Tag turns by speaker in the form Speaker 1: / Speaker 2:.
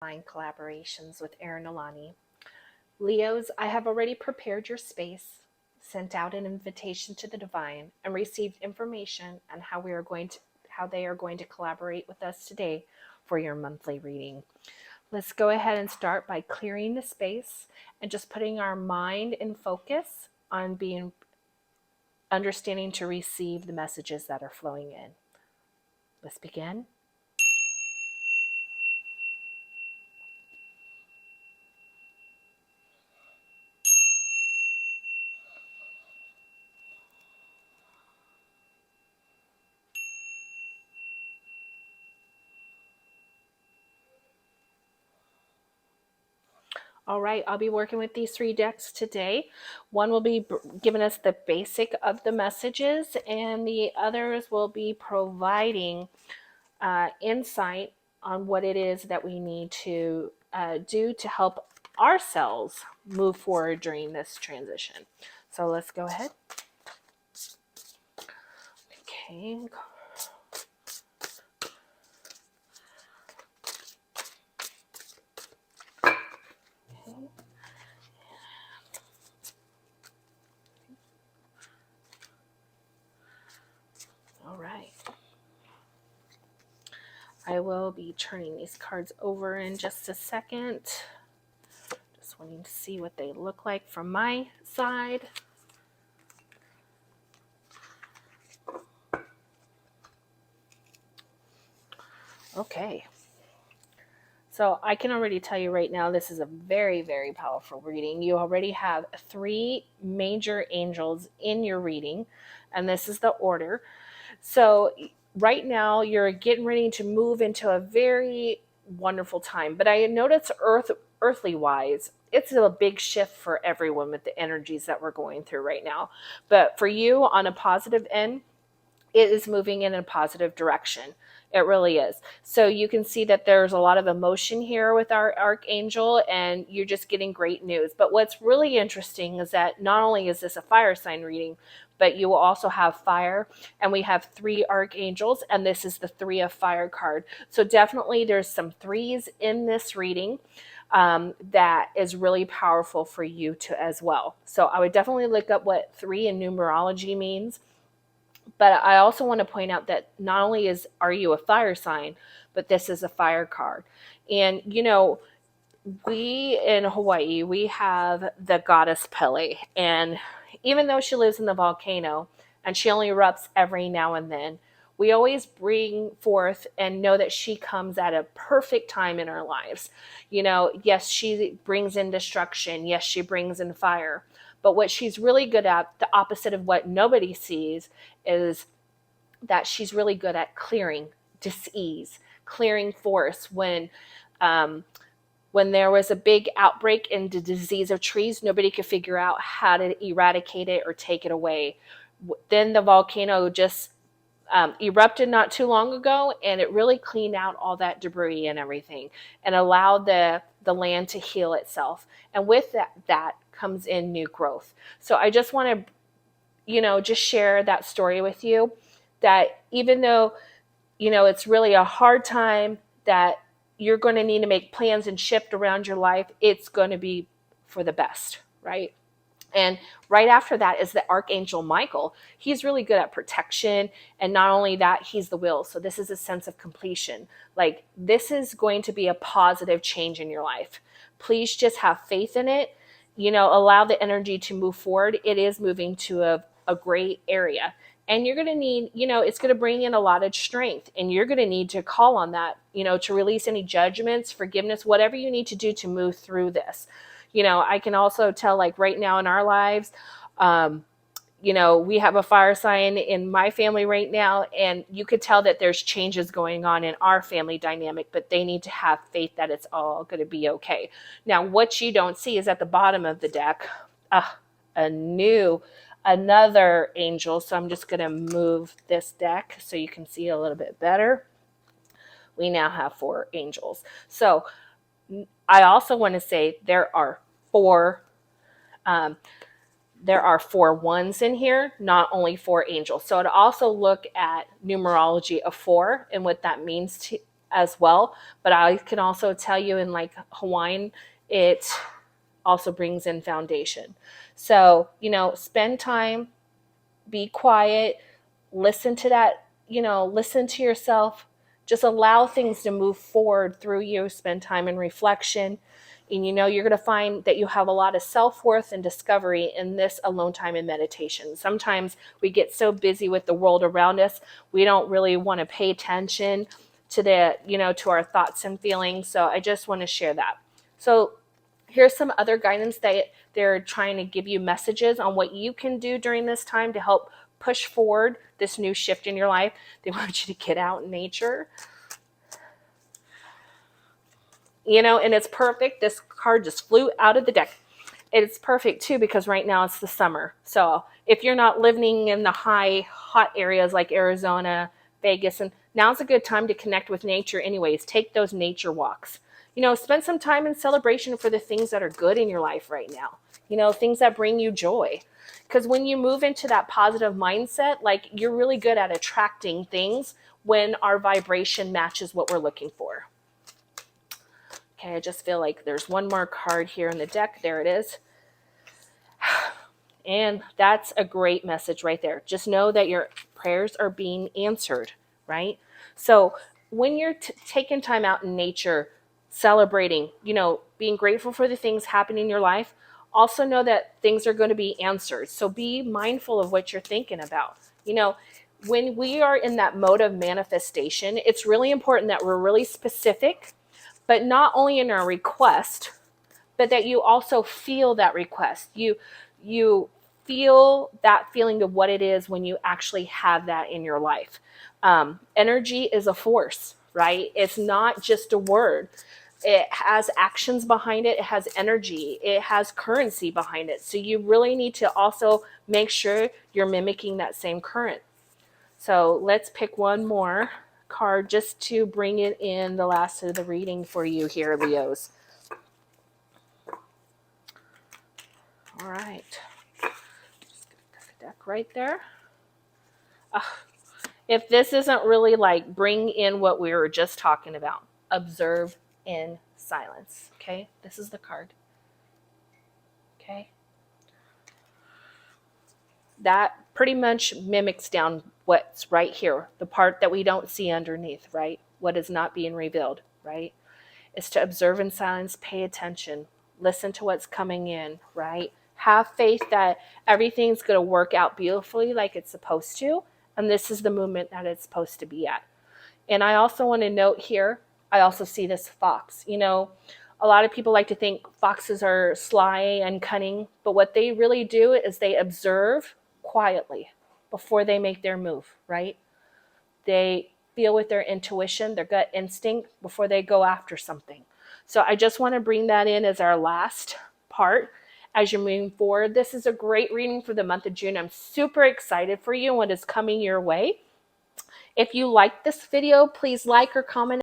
Speaker 1: Divine Collaborations with Eren Nalani. Leos, I have already prepared your space, sent out an invitation to the divine, and received information on how they are going to collaborate with us today for your monthly reading. Let's go ahead and start by clearing the space and just putting our mind in focus on being understanding to receive the messages that are flowing in. Let's begin. All right, I'll be working with these three decks today. One will be giving us the basic of the messages, and the others will be providing insight on what it is that we need to do to help ourselves move forward during this transition. So let's go ahead. Okay. All right. I will be turning these cards over in just a second. Just wanting to see what they look like from my side. Okay. So I can already tell you right now, this is a very, very powerful reading. You already have 3 major angels in your reading, and this is the order. So right now you're getting ready to move into a very wonderful time. But I notice earthly wise, it's a big shift for everyone with the energies that we're going through right now. But for you, on a positive end, it is moving in a positive direction. It really is. So you can see that there's a lot of emotion here with our archangel, and you're just getting great news. But what's really interesting is that not only is this a fire sign reading, but you will also have fire, and we have 3 archangels, and this is the 3 of fire card. So definitely there's some 3s in this reading that is really powerful for you to as well. So I would definitely look up what 3 in numerology means. But I also want to point out that not only are you a fire sign, but this is a fire card. And we in Hawaii, we have the goddess Pele, and even though she lives in the volcano and she only erupts every now and then, we always bring forth and know that she comes at a perfect time in our lives. Yes, she brings in destruction. Yes, she brings in fire. But what she's really good at, the opposite of what nobody sees, is that she's really good at clearing dis-ease, clearing force. When there was a big outbreak in the disease of trees, nobody could figure out how to eradicate it or take it away. Then the volcano just erupted not too long ago, and it really cleaned out all that debris and everything and allowed the land to heal itself. And with that comes in new growth. So I just want to, just share that story with you, that even though, it's really a hard time, that you're going to need to make plans and shift around your life, it's going to be for the best, right? And right after that is the Archangel Michael. He's really good at protection. And not only that, he's the will. So this is a sense of completion. Like, this is going to be a positive change in your life. Please just have faith in it. Allow the energy to move forward. It is moving to a great area. And you're going to need, it's going to bring in a lot of strength. And you're going to need to call on that, to release any judgments, forgiveness, whatever you need to do to move through this. I can also tell, like, right now in our lives, we have a fire sign in my family right now, and you could tell that there's changes going on in our family dynamic, but they need to have faith that it's all going to be okay. Now, what you don't see is at the bottom of the deck, another angel. So I'm just going to move this deck so you can see a little bit better. We now have 4 angels. So I also want to say there are 4 ones in here, not only 4 angels. So to also look at numerology of 4 and what that means as well. But I can also tell you in like Hawaiian, it also brings in foundation. So, spend time, be quiet, listen to that, listen to yourself, just allow things to move forward through you, spend time in reflection. And you're going to find that you have a lot of self-worth and discovery in this alone time and meditation. Sometimes we get so busy with the world around us, we don't really want to pay attention to to our thoughts and feelings. So I just want to share that. So here's some other guidance that they're trying to give you, messages on what you can do during this time to help push forward this new shift in your life. They want you to get out in nature. And it's perfect. This card just flew out of the deck. It's perfect too because right now it's the summer. So if you're not living in the hot areas like Arizona, Vegas, and now's a good time to connect with nature anyways. Take those nature walks. Spend some time in celebration for the things that are good in your life right now. Things that bring you joy. Because when you move into that positive mindset, like you're really good at attracting things when our vibration matches what we're looking for. Okay, I just feel like there's one more card here in the deck. There it is. And that's a great message right there. Just know that your prayers are being answered, right? So when you're taking time out in nature, celebrating, being grateful for the things happening in your life, also know that things are going to be answered. So be mindful of what you're thinking about. When we are in that mode of manifestation, it's really important that we're really specific, but not only in our request, but that you also feel that request. You feel that feeling of what it is when you actually have that in your life. Energy is a force, right? It's not just a word. It has actions behind it. It has energy. It has currency behind it. So you really need to also make sure you're mimicking that same current. So let's pick one more card just to bring it in the last of the reading for you here, Leos. All right. Just gonna put the deck right there. If this isn't really like bring in what we were just talking about, observe in silence. Okay, this is the card. Okay. That pretty much mimics down what's right here, the part that we don't see underneath, right? What is not being revealed, right? Is to observe in silence, pay attention, listen to what's coming in, right? Have faith that everything's going to work out beautifully like it's supposed to. And this is the movement that it's supposed to be at. And I also want to note here, I also see this fox. A lot of people like to think foxes are sly and cunning, but what they really do is they observe quietly before they make their move, right? They feel with their intuition, their gut instinct before they go after something. So I just want to bring that in as our last part as you're moving forward. This is a great reading for the month of June. I'm super excited for you and what is coming your way. If you like this video, please like or comment